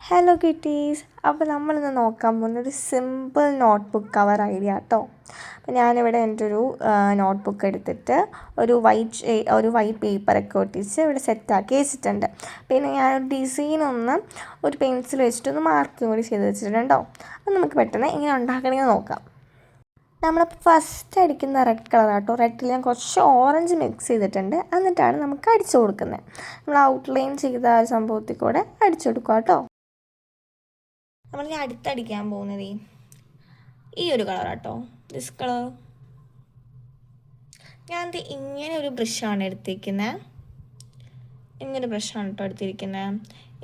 Hello കിട്ടീസ്. അപ്പോൾ നമ്മളിന്ന് നോക്കാൻ പോകുന്നൊരു സിമ്പിൾ നോട്ട്ബുക്ക് കവർ ഐഡിയ കേട്ടോ. അപ്പോൾ ഞാനിവിടെ എൻ്റെ ഒരു നോട്ട്ബുക്ക് എടുത്തിട്ട് ഒരു വൈറ്റ് പേപ്പറൊക്കെ ഒട്ടിച്ച് ഇവിടെ സെറ്റാക്കി വെച്ചിട്ടുണ്ട്. പിന്നെ ഞാനൊരു ഡിസൈനൊന്ന് ഒരു പെൻസിൽ വെച്ചിട്ടൊന്ന് മാർക്കും കൂടി ചെയ്ത് വെച്ചിട്ടുണ്ട് കേട്ടോ. അപ്പോൾ നമുക്ക് പെട്ടെന്ന് ഇങ്ങനെ ഉണ്ടാക്കണമെങ്കിൽ നോക്കാം. നമ്മൾ ഫസ്റ്റ് അടിക്കുന്ന റെഡ് കളർ കേട്ടോ. റെഡിൽ ഞാൻ കുറച്ച് ഓറഞ്ച് മിക്സ് ചെയ്തിട്ടുണ്ട്. എന്നിട്ടാണ് നമുക്ക് അടിച്ചു കൊടുക്കുന്നത്. നമ്മൾ ഔട്ട്ലൈൻ ചെയ്ത സംഭവത്തിൽ കൂടെ അടിച്ചു കൊടുക്കുക കേട്ടോ. നമ്മൾ ഞാൻ അടുത്തടിക്കാൻ പോകുന്നത് ഈ ഒരു കളർ കേട്ടോ, ദിസ് കളർ. ഞാൻ ഇങ്ങനെ ഒരു ബ്രഷാണ് എടുത്തിരിക്കുന്നത്. ഇങ്ങനെ ബ്രഷാണ് കേട്ടോ എടുത്തിരിക്കുന്നത്.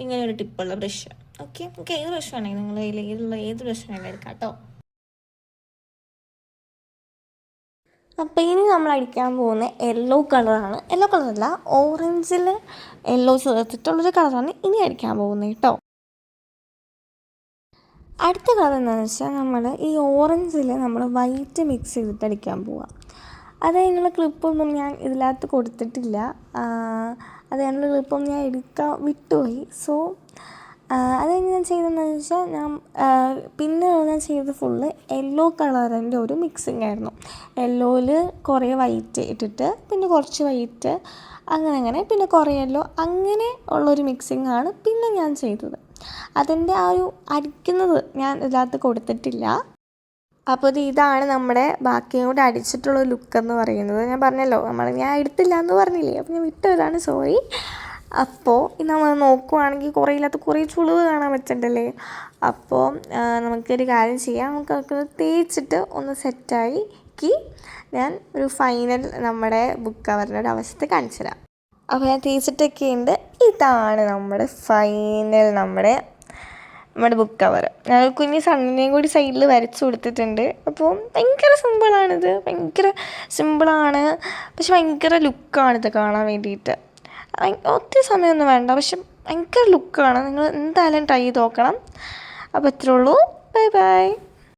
ഇങ്ങനെ ഒരു ടിപ്പുള്ള ബ്രഷ്. ഓക്കെ, നമുക്ക് ഏത് ബ്രഷ് വേണമെങ്കിൽ നിങ്ങൾ ഏത് ബ്രഷ് വേണമെങ്കിലും എടുക്കാം കേട്ടോ. അപ്പോൾ ഇനി നമ്മൾ അടിക്കാൻ പോകുന്ന യെല്ലോ കളറാണ്. യെല്ലോ കളറല്ല, ഓറഞ്ചിൽ യെല്ലോ ചേർത്തിട്ടുള്ളൊരു കളറാണ് ഇനി അടിക്കാൻ പോകുന്നത് കേട്ടോ. അടുത്ത കളർ എന്താണെന്ന് വെച്ചാൽ നമ്മൾ ഈ ഓറഞ്ചിൽ നമ്മൾ വൈറ്റ് മിക്സ് ചെയ്തിട്ട് അടിക്കാൻ പോവാം. അത് അതിനുള്ള ക്ലിപ്പൊന്നും ഞാൻ ഇതിനകത്ത് കൊടുത്തിട്ടില്ല. അത് അതിനുള്ള ക്ലിപ്പൊന്നും ഞാൻ എടുക്കാൻ വിട്ടുപോയി. സോ അത് ഞാൻ ചെയ്തതെന്ന് വെച്ചാൽ പിന്നെ ഞാൻ ചെയ്തത് ഫുള്ള് യെല്ലോ കളറിൻ്റെ ഒരു മിക്സിങ് ആയിരുന്നു. യെല്ലോയിൽ കുറേ വൈറ്റ് ഇട്ടിട്ട് പിന്നെ കുറച്ച് വൈറ്റ് അങ്ങനെ പിന്നെ കുറേ യെല്ലോ അങ്ങനെ ഉള്ളൊരു മിക്സിങ് ആണ് പിന്നെ ഞാൻ ചെയ്തത്. അതിൻ്റെ ആ ഒരു അടിക്കുന്നത് ഞാൻ ഇതിനകത്ത് കൊടുത്തിട്ടില്ല. അപ്പോൾ ഇതാണ് നമ്മുടെ ബാക്കിയും കൂടെ അടിച്ചിട്ടുള്ള ലുക്കെന്ന് പറയുന്നത്. ഞാൻ പറഞ്ഞല്ലോ, ഞാൻ എടുത്തില്ല എന്ന് പറഞ്ഞില്ലേ, അപ്പോൾ ഞാൻ വിട്ടതാണ്, സോറി. അപ്പോൾ ഇത് നമ്മൾ നോക്കുവാണെങ്കിൽ കുറേ ചുളിവ് കാണാൻ പറ്റുന്നുണ്ടല്ലേ. അപ്പോൾ നമുക്കൊരു കാര്യം ചെയ്യാം, നമുക്ക് തേച്ചിട്ട് ഒന്ന് സെറ്റാക്കി ഞാൻ ഒരു ഫൈനൽ നമ്മുടെ ബുക്ക് കവറിൻ്റെ ഒരു അവസ്ഥ കാണിച്ചു തരാം. അപ്പോൾ ഞാൻ തേച്ചിട്ടൊക്കെ ഉണ്ട്. ഇതാണ് നമ്മുടെ ഫൈനൽ നമ്മുടെ ബുക്ക് കവർ. ഞാൻ കുഞ്ഞ് സണ്ണിനെയും കൂടി സൈഡിൽ വരച്ചു കൊടുത്തിട്ടുണ്ട്. അപ്പോൾ ഭയങ്കര സിമ്പിളാണ്, പക്ഷെ ഭയങ്കര ലുക്കാണിത് കാണാൻ വേണ്ടിയിട്ട്. ഒത്തിരി സമയമൊന്നും വേണ്ട, പക്ഷെ ഭയങ്കര ലുക്കാണ്. നിങ്ങൾ എന്തായാലും ട്രൈ ചെയ്ത് നോക്കണം. അപ്പോൾ ഇത്രേ ഉള്ളൂ. Bye bye.